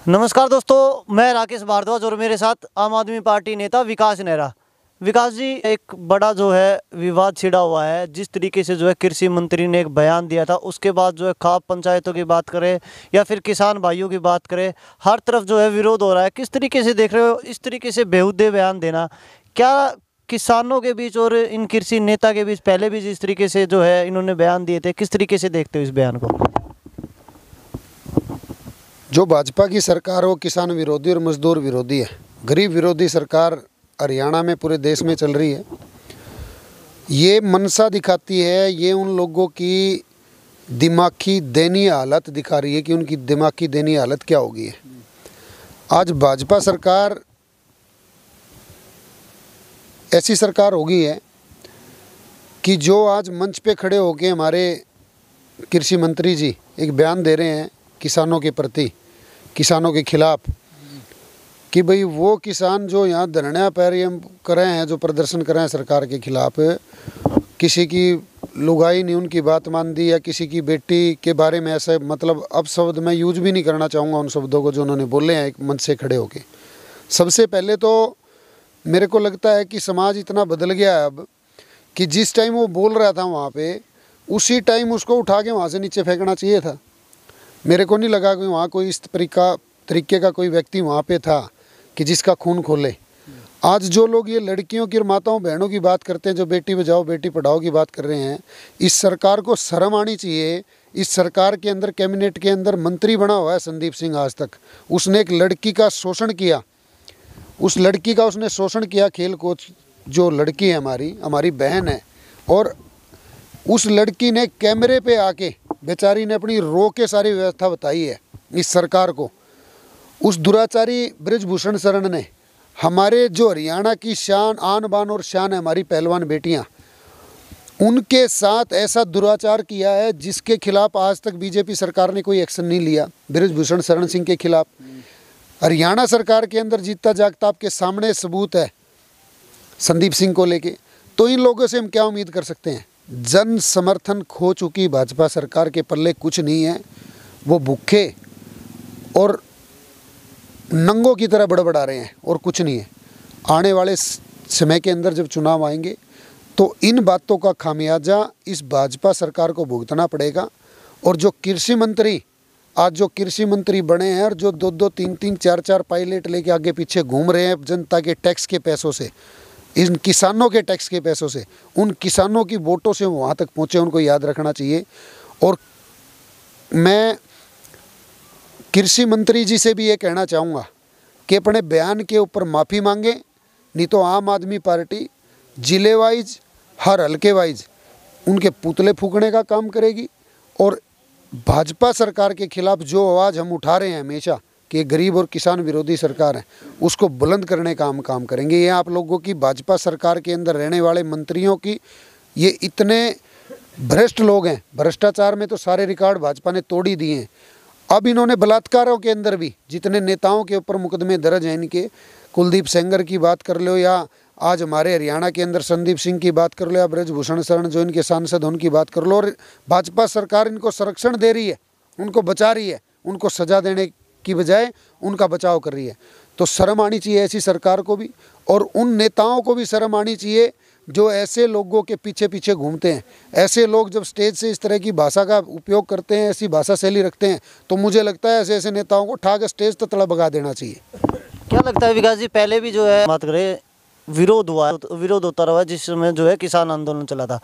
नमस्कार दोस्तों, मैं राकेश भारद्वाज और मेरे साथ आम आदमी पार्टी नेता विकास नेहरा। विकास जी, एक बड़ा जो है विवाद छिड़ा हुआ है। जिस तरीके से जो है कृषि मंत्री ने एक बयान दिया था, उसके बाद जो है खाप पंचायतों की बात करें या फिर किसान भाइयों की बात करें, हर तरफ जो है विरोध हो रहा है। किस तरीके से देख रहे हो इस तरीके से बेहुदे बयान देना? क्या किसानों के बीच और इन कृषि नेता के बीच पहले भी जिस तरीके से जो है इन्होंने बयान दिए थे, किस तरीके से देखते हो इस बयान को? जो भाजपा की सरकार हो किसान विरोधी और मजदूर विरोधी है। गरीब विरोधी सरकार हरियाणा में पूरे देश में चल रही है। ये मनसा दिखाती है, ये उन लोगों की दिमागी दयनीय हालत दिखा रही है कि उनकी दिमागी दयनीय हालत क्या होगी है। आज भाजपा सरकार ऐसी सरकार हो गई है कि जो आज मंच पे खड़े होके हमारे कृषि मंत्री जी एक बयान दे रहे हैं किसानों के प्रति, किसानों के खिलाफ, कि भाई वो किसान जो यहाँ धरना पैर कर रहे हैं, जो प्रदर्शन कर रहे हैं सरकार के खिलाफ, किसी की लुगाई ने उनकी बात मान दी या किसी की बेटी के बारे में ऐसे, मतलब अब शब्द मैं यूज भी नहीं करना चाहूँगा उन शब्दों को जो उन्होंने बोले हैं एक मंच से खड़े होके। सबसे पहले तो मेरे को लगता है कि समाज इतना बदल गया है अब कि जिस टाइम वो बोल रहा था वहाँ पे, उसी टाइम उसको उठा के वहाँ से नीचे फेंकना चाहिए था। मेरे को नहीं लगा कि वहाँ कोई इस तरीके का कोई व्यक्ति वहाँ पे था कि जिसका खून खोले। आज जो लोग ये लड़कियों की और माताओं बहनों की बात करते हैं, जो बेटी बचाओ बेटी पढ़ाओ की बात कर रहे हैं, इस सरकार को शर्म आनी चाहिए। इस सरकार के अंदर, कैबिनेट के अंदर मंत्री बना हुआ है संदीप सिंह। आज तक उसने एक लड़की का शोषण किया, उस लड़की का उसने शोषण किया। खेल कोच जो लड़की है हमारी बहन है, और उस लड़की ने कैमरे पे आके बेचारी ने अपनी रो के सारी व्यवस्था बताई है इस सरकार को। उस दुराचारी बृजभूषण शरण ने हमारे जो हरियाणा की शान, आन बान और शान है, हमारी पहलवान बेटियां, उनके साथ ऐसा दुराचार किया है जिसके खिलाफ आज तक बीजेपी सरकार ने कोई एक्शन नहीं लिया। बृजभूषण शरण सिंह के खिलाफ हरियाणा सरकार के अंदर जीता जागता आपके सामने सबूत है संदीप सिंह को लेके। तो इन लोगों से हम क्या उम्मीद कर सकते हैं? जन समर्थन खो चुकी भाजपा सरकार के पल्ले कुछ नहीं है। वो भूखे और नंगों की तरह बड़बड़ा रहे हैं और कुछ नहीं है। आने वाले समय के अंदर जब चुनाव आएंगे तो इन बातों का खामियाजा इस भाजपा सरकार को भुगतना पड़ेगा। और जो कृषि मंत्री आज जो कृषि मंत्री बने हैं और जो 2-2, 3-3, 4-4 पायलट लेके आगे पीछे घूम रहे हैं जनता के टैक्स के पैसों से, इन किसानों के टैक्स के पैसों से, उन किसानों की वोटों से वहाँ तक पहुँचे, उनको याद रखना चाहिए। और मैं कृषि मंत्री जी से भी ये कहना चाहूँगा कि अपने बयान के ऊपर माफ़ी मांगे, नहीं तो आम आदमी पार्टी जिले वाइज, हर हल्के वाइज उनके पुतले फूकने का काम करेगी। और भाजपा सरकार के खिलाफ जो आवाज़ हम उठा रहे हैं हमेशा कि गरीब और किसान विरोधी सरकार है, उसको बुलंद करने का हम काम करेंगे। ये आप लोगों की भाजपा सरकार के अंदर रहने वाले मंत्रियों की ये इतने भ्रष्ट लोग हैं, भ्रष्टाचार में तो सारे रिकॉर्ड भाजपा ने तोड़ ही दिए हैं। अब इन्होंने बलात्कारों के अंदर भी जितने नेताओं के ऊपर मुकदमे दर्ज हैं इनके, कुलदीप सेंगर की बात कर लो या आज हमारे हरियाणा के अंदर संदीप सिंह की बात कर लो या बृजभूषण शरण जो इनके सांसद उनकी बात कर लो, और भाजपा सरकार इनको संरक्षण दे रही है, उनको बचा रही है, उनको सजा देने की बजाय उनका बचाव कर रही है। तो शर्म आनी चाहिए ऐसी सरकार को भी, और उन नेताओं को भी शर्म आनी चाहिए जो ऐसे लोगों के पीछे पीछे घूमते हैं। ऐसे लोग जब स्टेज से इस तरह की भाषा का उपयोग करते हैं, ऐसी भाषा शैली रखते हैं, तो मुझे लगता है ऐसे ऐसे नेताओं को उठा के स्टेज तक तड़ा भगा देना चाहिए। क्या लगता है विकास जी, पहले भी जो है बात करें विरोध होता रहा, जिसमें जो है किसान आंदोलन चला था,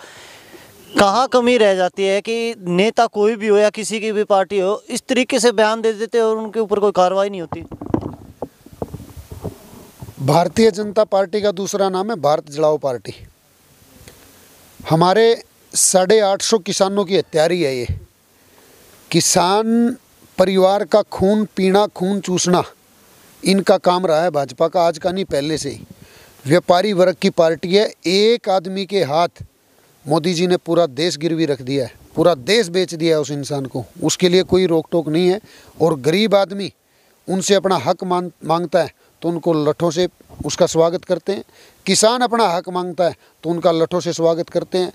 कहाँ कमी रह जाती है कि नेता कोई भी हो या किसी की भी पार्टी हो, इस तरीके से बयान दे देते और उनके ऊपर कोई कार्रवाई नहीं होती? भारतीय जनता पार्टी का दूसरा नाम है भारत जलाओ पार्टी। हमारे 850 किसानों की हत्यारी है ये। किसान परिवार का खून पीना, खून चूसना इनका काम रहा है भाजपा का, आज का नहीं पहले से ही। व्यापारी वर्ग की पार्टी है। एक आदमी के हाथ मोदी जी ने पूरा देश गिरवी रख दिया है, पूरा देश बेच दिया है उस इंसान को। उसके लिए कोई रोक टोक नहीं है। और गरीब आदमी उनसे अपना हक मांगता है तो उनको लठों से उसका स्वागत करते हैं। किसान अपना हक मांगता है तो उनका लठों से स्वागत करते हैं।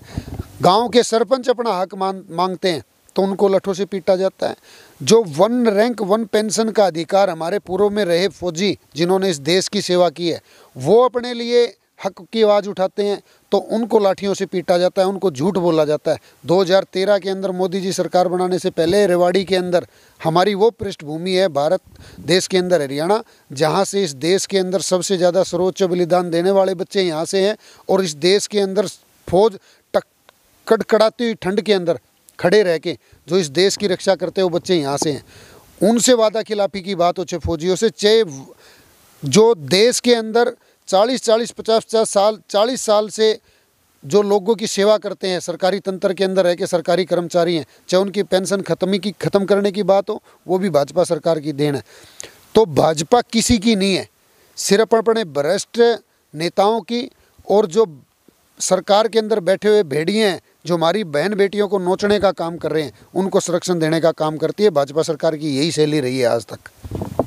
गांव के सरपंच अपना हक मांगते हैं तो उनको लठों से पीटा जाता है। जो 1 रैंक 1 पेंशन का अधिकार हमारे पूर्व में रहे फौजी जिन्होंने इस देश की सेवा की है, वो अपने लिए हक की आवाज़ उठाते हैं तो उनको लाठियों से पीटा जाता है, उनको झूठ बोला जाता है। 2013 के अंदर मोदी जी सरकार बनाने से पहले रेवाड़ी के अंदर हमारी वो पृष्ठभूमि है भारत देश के अंदर हरियाणा, जहाँ से इस देश के अंदर सबसे ज़्यादा सर्वोच्च बलिदान देने वाले बच्चे यहाँ से हैं। और इस देश के अंदर फौज कड़कड़ाती हुई ठंड के अंदर खड़े रह के जो इस देश की रक्षा करते हैं वो बच्चे यहाँ से हैं। उनसे वादा खिलाफी की बात हो चाहे फौजियों से, चाहे जो देश के अंदर 40-40, 50-50 साल, 40 साल से जो लोगों की सेवा करते हैं, सरकारी तंत्र के अंदर रह के सरकारी कर्मचारी हैं, चाहे उनकी पेंशन ख़त्म करने की बात हो, वो भी भाजपा सरकार की देन है। तो भाजपा किसी की नहीं है, सिर्फ अपने भ्रष्ट नेताओं की और जो सरकार के अंदर बैठे हुए भेड़िए हैं जो हमारी बहन बेटियों को नोचने का काम कर रहे हैं, उनको संरक्षण देने का काम करती है। भाजपा सरकार की यही शैली रही है आज तक।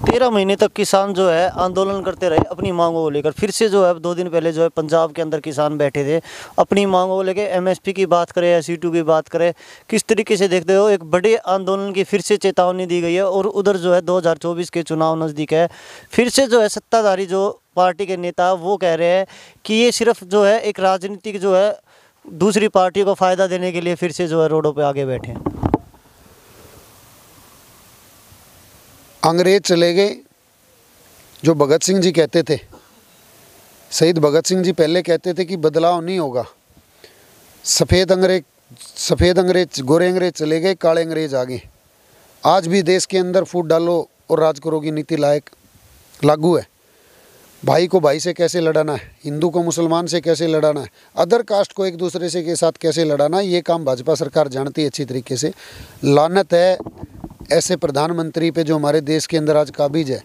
13 महीने तक किसान जो है आंदोलन करते रहे अपनी मांगों को लेकर। फिर से जो है 2 दिन पहले जो है पंजाब के अंदर किसान बैठे थे अपनी मांगों को लेकर। एमएसपी की बात करें या C2 की बात करें, किस तरीके से देखते हो? एक बड़े आंदोलन की फिर से चेतावनी दी गई है और उधर जो है 2024 के चुनाव नज़दीक है। फिर से जो है सत्ताधारी जो पार्टी के नेता वो कह रहे हैं कि ये सिर्फ जो है एक राजनीतिक जो है दूसरी पार्टी को फ़ायदा देने के लिए फिर से जो है रोडों पे आगे बैठे हैं। अंग्रेज चले गए, जो भगत सिंह जी कहते थे, शहीद भगत सिंह जी पहले कहते थे कि बदलाव नहीं होगा। सफ़ेद अंग्रेज गोरे अंग्रेज चले गए, काले अंग्रेज आ गए। आज भी देश के अंदर फूट डालो और राज करो की नीति लागू है। भाई को भाई से कैसे लड़ाना है, हिंदू को मुसलमान से कैसे लड़ाना है, अदर कास्ट को एक दूसरे से के साथ कैसे लड़ाना है, ये काम भाजपा सरकार जानती है अच्छी तरीके से। लानत है ऐसे प्रधानमंत्री पे जो हमारे देश के अंदर आज काबिज है,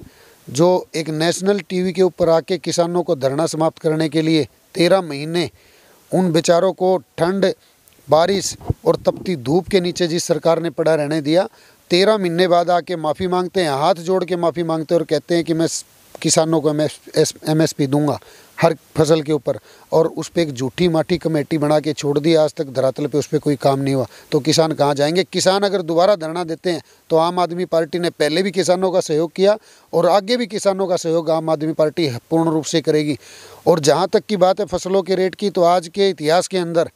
जो एक नेशनल टीवी के ऊपर आके किसानों को धरना समाप्त करने के लिए 13 महीने उन बेचारों को ठंड, बारिश और तपती धूप के नीचे जिस सरकार ने पड़ा रहने दिया, 13 महीने बाद आके माफ़ी मांगते हैं, हाथ जोड़ के माफ़ी मांगते हैं और कहते हैं कि मैं किसानों को MSP दूंगा हर फसल के ऊपर, और उस पर एक झूठी माठी कमेटी बना के छोड़ दी। आज तक धरातल पे उस पर कोई काम नहीं हुआ, तो किसान कहाँ जाएंगे? किसान अगर दोबारा धरना देते हैं तो आम आदमी पार्टी ने पहले भी किसानों का सहयोग किया और आगे भी किसानों का सहयोग आम आदमी पार्टी पूर्ण रूप से करेगी। और जहाँ तक की बात है फसलों के रेट की, तो आज के इतिहास के अंदर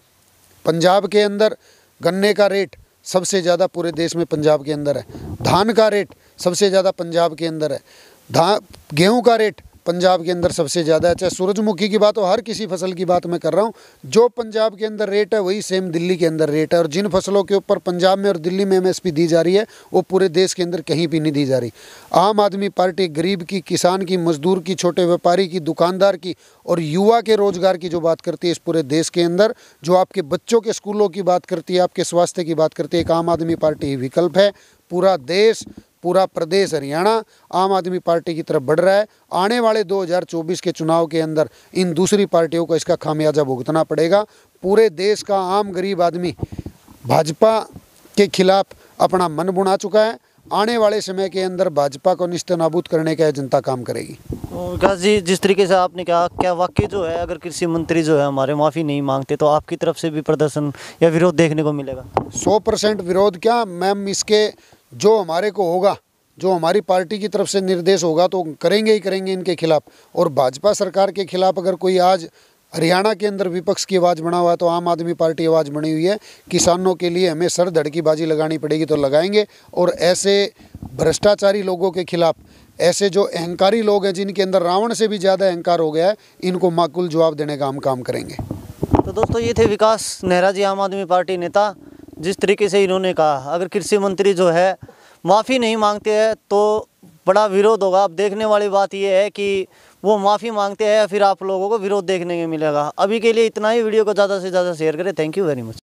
पंजाब के अंदर गन्ने का रेट सबसे ज़्यादा पूरे देश में पंजाब के अंदर है, धान का रेट सबसे ज़्यादा पंजाब के अंदर है, गेहूं का रेट पंजाब के अंदर सबसे ज़्यादा है। चाहे सूरजमुखी की बात हो, हर किसी फसल की बात मैं कर रहा हूँ, जो पंजाब के अंदर रेट है वही सेम दिल्ली के अंदर रेट है। और जिन फसलों के ऊपर पंजाब में और दिल्ली में MSP दी जा रही है वो पूरे देश के अंदर कहीं भी नहीं दी जा रही। आम आदमी पार्टी गरीब की, किसान की, मजदूर की, छोटे व्यापारी की, दुकानदार की और युवा के रोजगार की जो बात करती है इस पूरे देश के अंदर, जो आपके बच्चों के स्कूलों की बात करती है, आपके स्वास्थ्य की बात करती है, एक आम आदमी पार्टी ही विकल्प है। पूरा देश, पूरा प्रदेश हरियाणा आम आदमी पार्टी की तरफ बढ़ रहा है। आने वाले 2024 के चुनाव के अंदर इन दूसरी पार्टियों को इसका खामियाजा भुगतना पड़ेगा। पूरे देश का आम गरीब आदमी भाजपा के खिलाफ अपना मन बुना चुका है। आने वाले समय के अंदर भाजपा को निस्तानाबूद करने का जनता काम करेगी। विकास जी, जिस तरीके से आपने कहा, क्या वाकई जो है अगर कृषि मंत्री जो है हमारे माफ़ी नहीं मांगते तो आपकी तरफ से भी प्रदर्शन या विरोध देखने को मिलेगा? 100% विरोध क्या मैम, इसके जो हमारे को होगा, जो हमारी पार्टी की तरफ से निर्देश होगा तो करेंगे ही करेंगे इनके खिलाफ। और भाजपा सरकार के खिलाफ अगर कोई आज हरियाणा के अंदर विपक्ष की आवाज़ बना हुआ है तो आम आदमी पार्टी आवाज़ बनी हुई है। किसानों के लिए हमें सर धड़ की बाजी लगानी पड़ेगी तो लगाएंगे, और ऐसे भ्रष्टाचारी लोगों के खिलाफ, ऐसे जो अहंकारी लोग हैं जिनके अंदर रावण से भी ज़्यादा अहंकार हो गया है, इनको माकूल जवाब देने का हम काम करेंगे। तो दोस्तों, ये थे विकास नेहरा जी, आम आदमी पार्टी नेता। जिस तरीके से इन्होंने कहा अगर कृषि मंत्री जो है माफ़ी नहीं मांगते हैं तो बड़ा विरोध होगा। अब देखने वाली बात यह है कि वो माफ़ी मांगते हैं या फिर आप लोगों को विरोध देखने को मिलेगा। अभी के लिए इतना ही। वीडियो को ज़्यादा से ज़्यादा शेयर करें। Thank you very much.